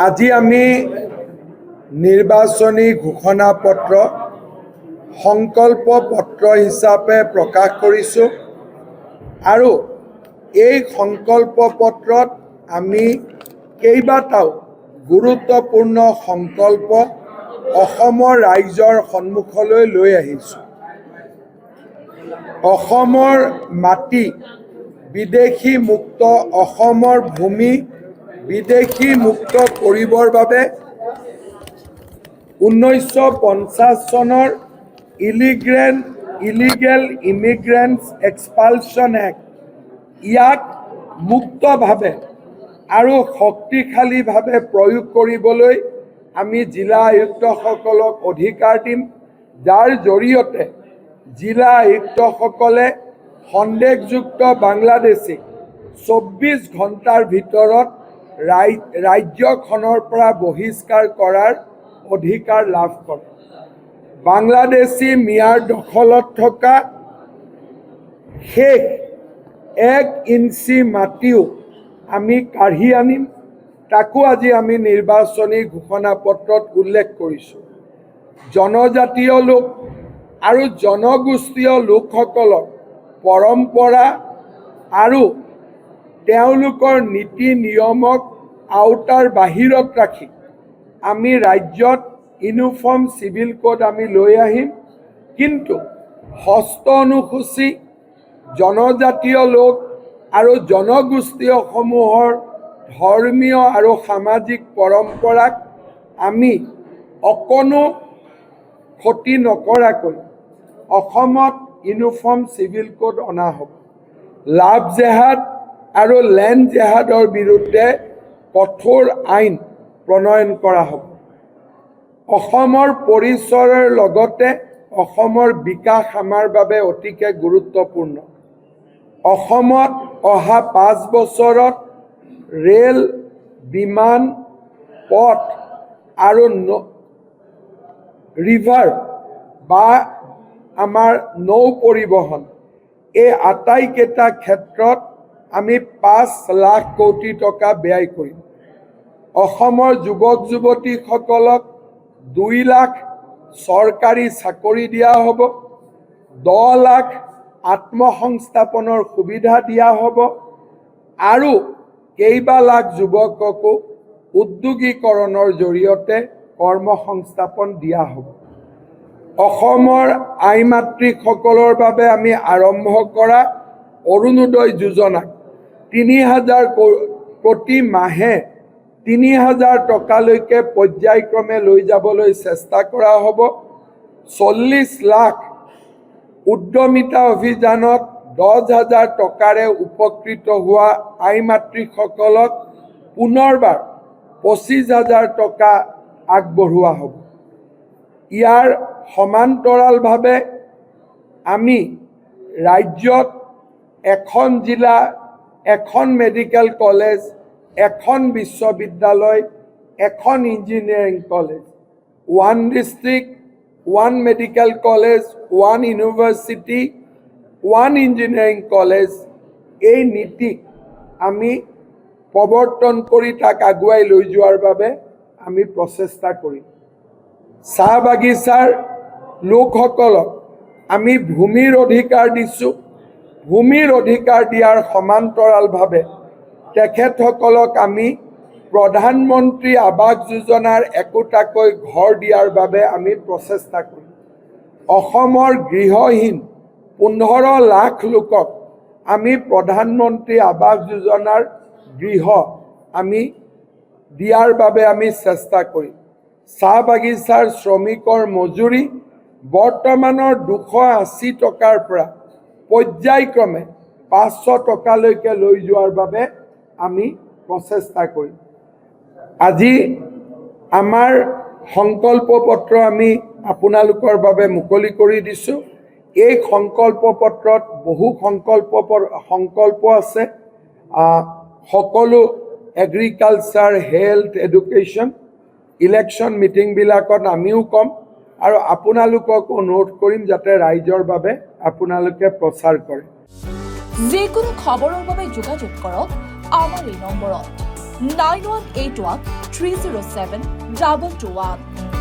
আজি আমি নিৰ্বাচনী ঘোষণা পত্ৰ সংকল্প পত্ৰ হিচাপে প্ৰকাশ কৰিছোঁ আৰু এই সংকল্প পত্ৰত আমি কেইবাটাও গুৰুত্বপূৰ্ণ সংকল্প অসমৰ ৰাইজৰ সন্মুখলৈ লৈ আহিছোঁ। অসমৰ মাটি বিদেশী মুক্ত, অসমৰ ভূমি বিদেশী মুক্ত কৰিবৰ বাবে 1950 চনৰ ইলিগেল ইমিগ্ৰেণ্টছ এক্সপালশ্যন এক্ট ইয়াক মুক্তভাৱে আৰু শক্তিশালীভাৱে প্ৰয়োগ কৰিবলৈ আমি জিলা আয়ুক্তসকলক অধিকাৰ দিম, যাৰ জৰিয়তে জিলা আয়ুক্তসকলে সন্দেহযুক্ত বাংলাদেশীক 24 ঘণ্টাৰ ভিতৰত ৰাজ্যখনৰ পৰা বহিষ্কাৰ কৰাৰ অধিকাৰ লাভ কৰে। বাংলাদেশী মিয়াৰ দখলত থকা শেষ 1 ইঞ্চি মাটিও আমি কাঢ়ি আনিম, তাকো আজি আমি নিৰ্বাচনী ঘোষণা পত্ৰত উল্লেখ কৰিছোঁ। জনজাতীয় লোক আৰু জনগোষ্ঠীয় লোকসকলৰ পৰম্পৰা আৰু তেওঁলোকৰ নীতি নিয়মক আওতাৰ বাহিৰত ৰাখি আমি ৰাজ্যত ইউনিফৰ্ম চিভিল কোড আমি লৈ আহিম, কিন্তু ষষ্ঠ অনুসূচী জনজাতীয় লোক আৰু জনগোষ্ঠীয়সমূহৰ ধৰ্মীয় আৰু সামাজিক পৰম্পৰাক আমি অকণো ক্ষতি নকৰাকৈ অসমত ইউনিফৰ্ম চিভিল কোড অনা হ'ব। লাভ জেহাদ আৰু লেণ্ড জেহাদৰ বিৰুদ্ধে কঠোৰ আইন প্ৰণয়ন কৰা হ'ব। অসমৰ পৰিচয়ৰ লগতে অসমৰ বিকাশ আমাৰ বাবে অতিকে গুৰুত্বপূৰ্ণ। অসমত অহা 5 বছৰত ৰেল, বিমান, পথ আৰু ৰিভাৰ বা আমাৰ নৌ পৰিবহণ এই আটাইকেইটা ক্ষেত্ৰত আমি 5 লাখ কোটি টকা ব্যয় কৰিম। অসমৰ যুৱক যুৱতীসকলক 2 লাখ চৰকাৰী চাকৰি দিয়া হ'ব, 10 লাখ আত্মসংস্থাপনৰ সুবিধা দিয়া হ'ব আৰু কেইবা লাখ যুৱককো উদ্যোগীকৰণৰ জৰিয়তে কৰ্মসংস্থাপন দিয়া হ'ব। অসমৰ আই মাতৃসকলৰ বাবে আমি আৰম্ভ কৰা অৰুণোদয় যোজনাক 3000 প্ৰতি মাহে 3000 টকালৈকে পৰ্যায়ক্ৰমে লৈ যাবলৈ চেষ্টা কৰা হ'ব। 40 লাখ উদ্যমিতা অভিযানত 10,000 টকাৰে উপকৃত হোৱা আই মাতৃসকলক পুনৰবাৰ 25,000 টকা আগবঢ়োৱা হ'ব। ইয়াৰ সমান্তৰালভাৱে আমি ৰাজ্যত এখন জিলা, এখন মেডিকেল কলেজ, এখন বিশ্ববিদ্যালয়, এখন engineering college, 1 district, 1 medical college, 1 university, 1 engineering college এই নীতিক আমি প্ৰৱৰ্তন কৰি তাক আগুৱাই লৈ যোৱাৰ বাবে আমি প্ৰচেষ্টা কৰিম। চাহ বাগিচাৰ লোকসকলক আমি ভূমিৰ অধিকাৰ দিছোঁ। ভূমিৰ অধিকাৰ দিয়াৰ সমান্তৰালভাৱে তেখেতসকলক আমি প্ৰধানমন্ত্ৰী আৱাস যোজনাৰ একোটাকৈ ঘৰ দিয়াৰ বাবে আমি প্ৰচেষ্টা কৰিম। অসমৰ গৃহহীন 15 লাখ লোকক আমি প্ৰধানমন্ত্ৰী আৱাস যোজনাৰ গৃহ আমি দিয়াৰ বাবে আমি চেষ্টা কৰিম। চাহ বাগিচাৰ শ্ৰমিকৰ মজুৰি বৰ্তমানৰ 280 টকাৰ পৰা পৰ্যায়ক্ৰমে 500 টকালৈকে লৈ যোৱাৰ বাবে আমি প্ৰচেষ্টা কৰিম। আজি আমাৰ সংকল্প পত্ৰ আমি আপোনালোকৰ বাবে মুকলি কৰি দিছোঁ। এই সংকল্প পত্ৰত বহু সংকল্প আছে। সকলো এগ্ৰিকালচাৰ, হেল্থ, এডুকেশ্যন, ইলেকশ্যন মিটিংবিলাকত আমিও ক'ম আৰু আপোনালোকক অনুৰোধ কৰিম যাতে ৰাইজৰ বাবে আপোনালোকে প্ৰচাৰ কৰে। যিকোনো খবৰৰ বাবে যোগাযোগ কৰক আমাৰ এই নম্বৰত। 9181 307 221.